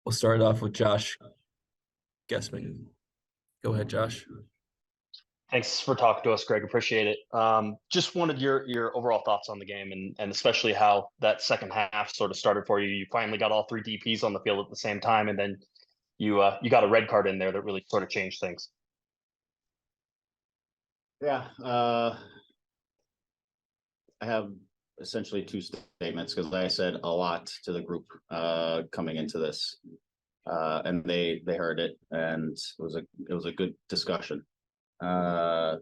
We'll start off with Josh Guessman. Go ahead, Josh. Thanks for talking to us, Greg. Appreciate it. Just wanted your overall thoughts on the game and especially how that second half sort of started for you. You finally got all three DPs on the field at the same time, and then you got a red card in there that really sort of changed things. Yeah, I have essentially two statements because I said a lot to the group coming into this, and they heard it, and it was a good discussion. The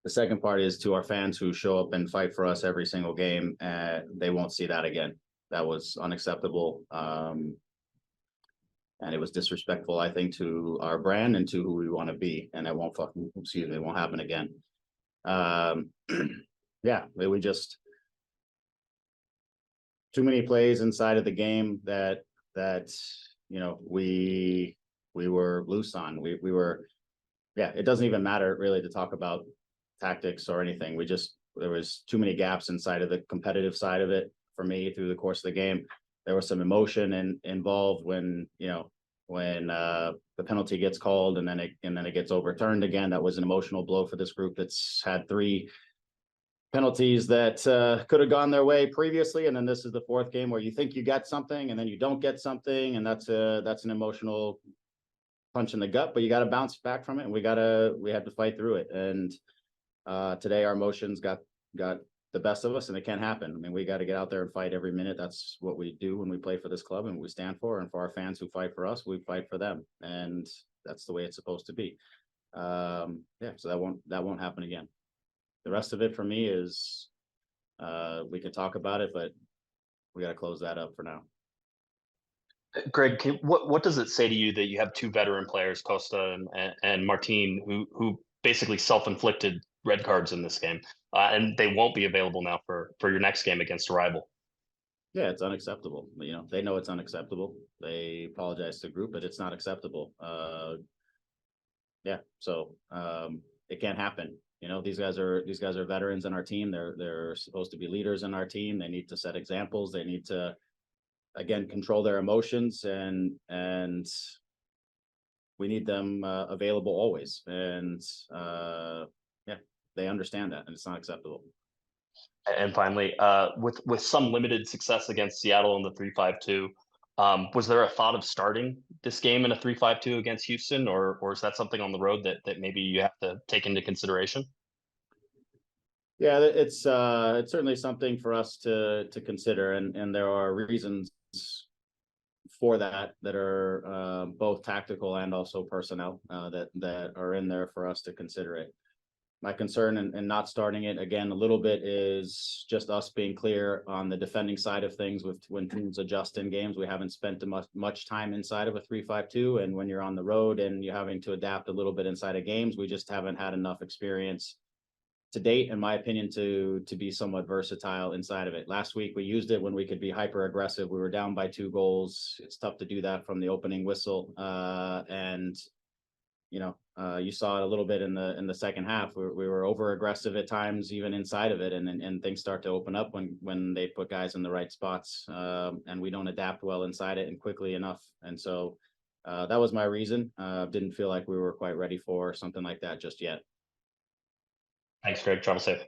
second part is to our fans who show up and fight for us every single game, and they won't see that again. That was unacceptable, and it was disrespectful, I think, to our brand and to who we want to be, and it won't happen again. Yeah, we just too many plays inside of the game that we were loose on. We were. Yeah, it doesn't even matter really to talk about tactics or anything. There was too many gaps inside of the competitive side of it for me through the course of the game. There was some emotion involved when the penalty gets called and then it gets overturned again. That was an emotional blow for this group that's had three penalties that could have gone their way previously, and then this is the fourth game where you think you got something and then you don't get something, and that's an emotional punch in the gut, but you got to bounce back from it, and we had to fight through it. And today our emotions got the best of us, and it can't happen. I mean, we got to get out there and fight every minute. That's what we do when we play for this club and what we stand for. And for our fans who fight for us, we fight for them, and that's the way it's supposed to be. Yeah, so that won't happen again. The rest of it for me is we could talk about it, but we got to close that up for now. Greg, what does it say to you that you have two veteran players, Costa and Martin, who basically self-inflicted red cards in this game, and they won't be available now for your next game against a rival? Yeah, it's unacceptable. They know it's unacceptable. They apologize to the group, but it's not acceptable. Yeah, so it can't happen. These guys are veterans in our team. They're supposed to be leaders in our team. They need to set examples. They need to, again, control their emotions, and we need them available always. And yeah, they understand that, and it's not acceptable. And finally, with some limited success against Seattle in the 3-5-2, was there a thought of starting this game in a 3-5-2 against Houston, or is that something on the road that maybe you have to take into consideration? Yeah, it's certainly something for us to consider, and there are reasons for that are both tactical and also personnel that are in there for us to consider it. My concern in not starting it again a little bit is just us being clear on the defending side of things. When teams adjust in games, we haven't spent much time inside of a 3-5-2, and when you're on the road and you're having to adapt a little bit inside of games, we just haven't had enough experience to date, in my opinion, to be somewhat versatile inside of it. Last week we used it when we could be hyper aggressive. We were down by 2 goals. It's tough to do that from the opening whistle, and you saw it a little bit in the second half. We were over aggressive at times, even inside of it, and things start to open up when they put guys in the right spots, and we don't adapt well inside it and quickly enough. And so that was my reason. Didn't feel like we were quite ready for something like that just yet. Thanks, Greg. Travel safe.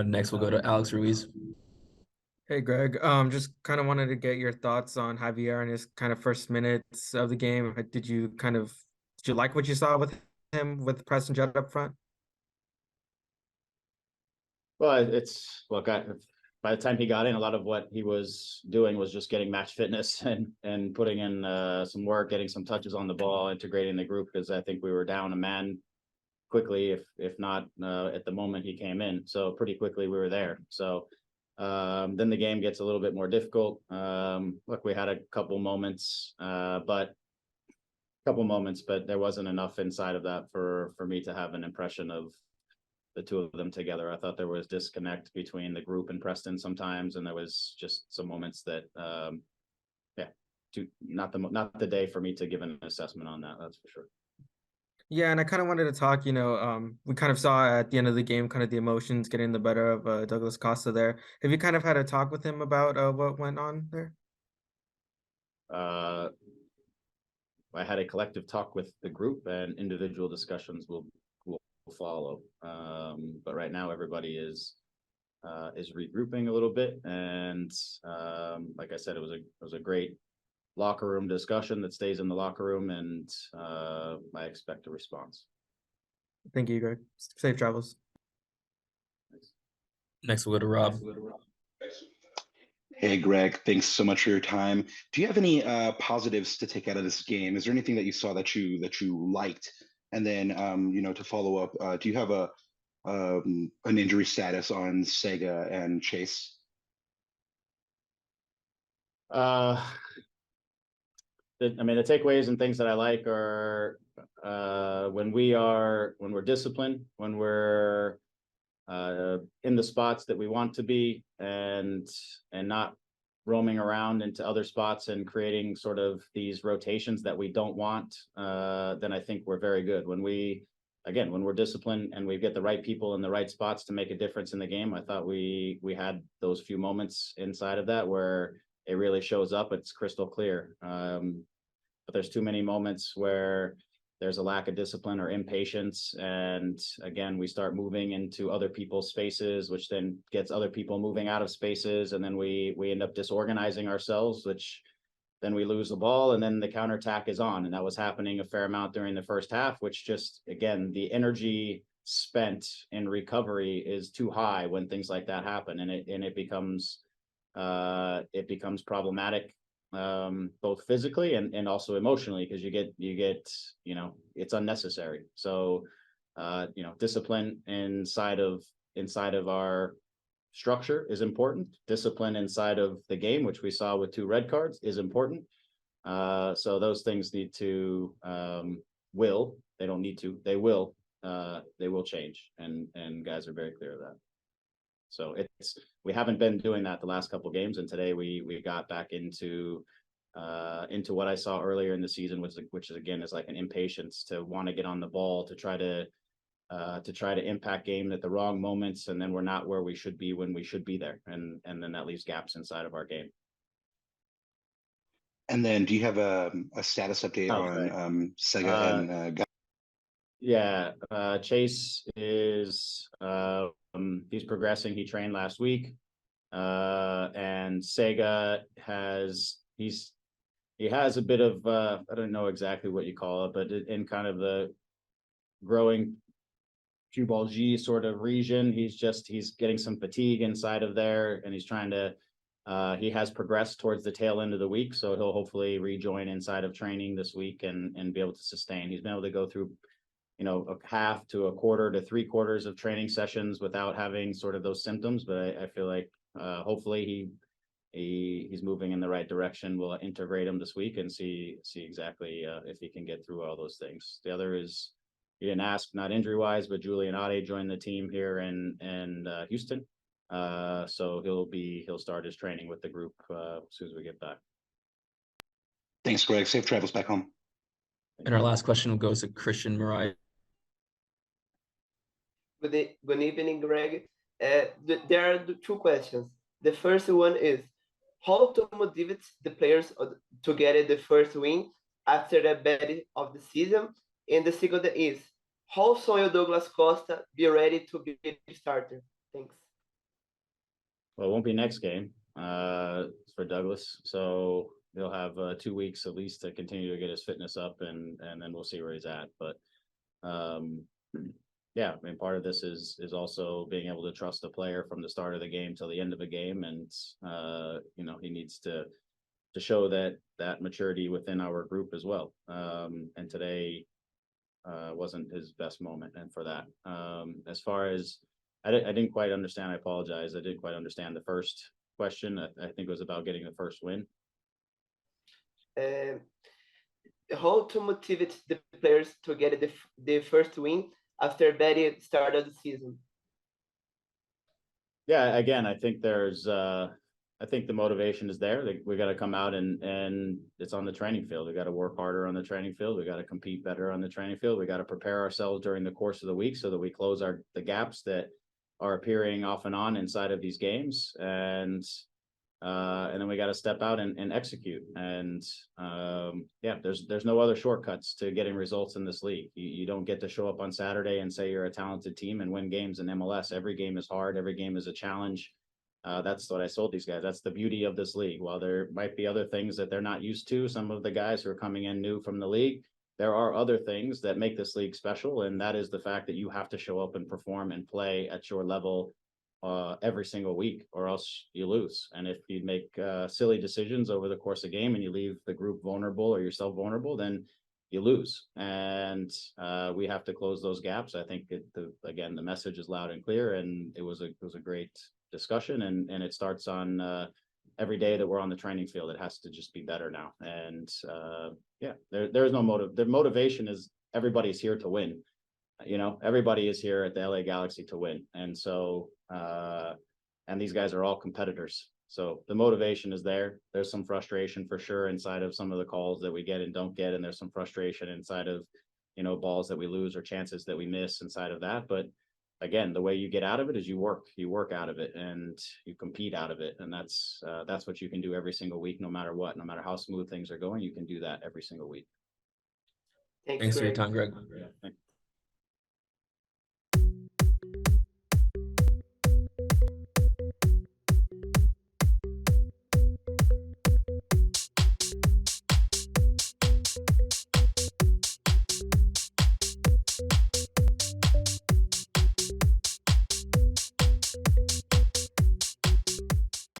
Next, we'll go to Alex Ruiz. Hey, Greg. Just kind of wanted to get your thoughts on Javier and his kind of first minutes of the game. Did you like what you saw with him with Preston Judd up front? Well, by the time he got in, a lot of what he was doing was just getting match fitness and putting in some work, getting some touches on the ball, integrating the group, because I think we were down a man quickly, if not at the moment he came in. So pretty quickly we were there. So then the game gets a little bit more difficult. Look, we had a couple moments, but there wasn't enough inside of that for me to have an impression of the two of them together. I thought there was disconnect between the group and Preston sometimes, and there was just some moments that not the day for me to give an assessment on that. That's for sure. Yeah, and I kind of wanted to talk, we kind of saw at the end of the game, kind of the emotions getting the better of Douglas Costa there. Have you kind of had a talk with him about what went on there? I had a collective talk with the group, and individual discussions will follow. But right now, everybody is regrouping a little bit, and like I said, it was a great locker room discussion that stays in the locker room, and I expect a response. Thank you, Greg. Safe travels. Next, we'll go to Rob. Hey, Greg, thanks so much for your time. Do you have any positives to take out of this game? Is there anything that you saw that you liked? And then, to follow up, do you have an injury status on Sega and Chase? The takeaways and things that I like are when we're disciplined, when we're in the spots that we want to be, and not roaming around into other spots and creating sort of these rotations that we don't want, then I think we're very good. When we're disciplined and we get the right people in the right spots to make a difference in the game, I thought we had those few moments inside of that where it really shows up. It's crystal clear. But there's too many moments where there's a lack of discipline or impatience, and again, we start moving into other people's spaces, which then gets other people moving out of spaces, and then we end up disorganizing ourselves, which then we lose the ball, and then the counterattack is on. And that was happening a fair amount during the first half, which just, again, the energy spent in recovery is too high when things like that happen, and it becomes problematic, both physically and also emotionally, because you get it's unnecessary. So discipline inside of our structure is important. Discipline inside of the game, which we saw with 2 red cards, is important. So those things need to they don't need to, they will change, and guys are very clear of that. So we haven't been doing that the last couple of games, and today we got back into what I saw earlier in the season, which is again is like an impatience to want to get on the ball, to try to impact game at the wrong moments, and then we're not where we should be when we should be there, and then that leaves gaps inside of our game. And then, do you have a status update on Sega and? Yeah, Chase is he's progressing. He trained last week, and Sega he has a bit of I don't know exactly what you call it, but in kind of the growing pubalgie sort of region, he's getting some fatigue inside of there, and he's trying to he has progressed towards the tail end of the week, so he'll hopefully rejoin inside of training this week and be able to sustain. He's been able to go through a half to a quarter to 3/4 of training sessions without having sort of those symptoms, but I feel like hopefully he's moving in the right direction. We'll integrate him this week and see exactly if he can get through all those things. The other is, you didn't ask, not injury wise, but Julian Ade joined the team here in Houston, so he'll start his training with the group as soon as we get back. Thanks, Greg. Safe travels back home. And our last question goes to Christian Mariah. Good evening, Greg. There are 2 questions. The first one is, how to motivate the players to get the first win after the bad of the season? And the second is, how soon Douglas Costa be ready to be the starter? Thanks. Well, it won't be next game for Douglas, so he'll have 2 weeks at least to continue to get his fitness up, and then we'll see where he's at. But yeah, I mean, part of this is also being able to trust the player from the start of the game till the end of a game, and he needs to show that maturity within our group as well. And today wasn't his best moment, and for that, as far as I didn't quite understand. I apologize. I didn't quite understand the first question. I think it was about getting the first win. How to motivate the players to get the first win after bad start of the season? Yeah, again, I think I think the motivation is there. We got to come out and it's on the training field. We got to work harder on the training field. We got to compete better on the training field. We got to prepare ourselves during the course of the week so that we close the gaps that are appearing off and on inside of these games. And And then we got to step out and execute. And yeah, there's no other shortcuts to getting results in this league. You don't get to show up on Saturday and say you're a talented team and win games in MLS. Every game is hard. Every game is a challenge. That's what I sold these guys. That's the beauty of this league. While there might be other things that they're not used to, some of the guys who are coming in new from the league, there are other things that make this league special. And that is the fact that you have to show up and perform and play at your level every single week, or else you lose. And if you make silly decisions over the course of the game and you leave the group vulnerable or yourself vulnerable, then you lose. And we have to close those gaps. I think again, the message is loud and clear, and it was a great discussion, and it starts on every day that we're on the training field. It has to just be better now. And yeah, there is no motive. The motivation is everybody's here to win. You know, everybody is here at the LA Galaxy to win. And so, and these guys are all competitors. So the motivation is there. There's some frustration for sure inside of some of the calls that we get and don't get. And there's some frustration inside of, you know, balls that we lose or chances that we miss inside of that. But again, the way you get out of it is you work out of it, and you compete out of it. And that's what you can do every single week, no matter what, no matter how smooth things are going, you can do that every single week. Thanks for your Greg. time, Greg. Yeah, thanks.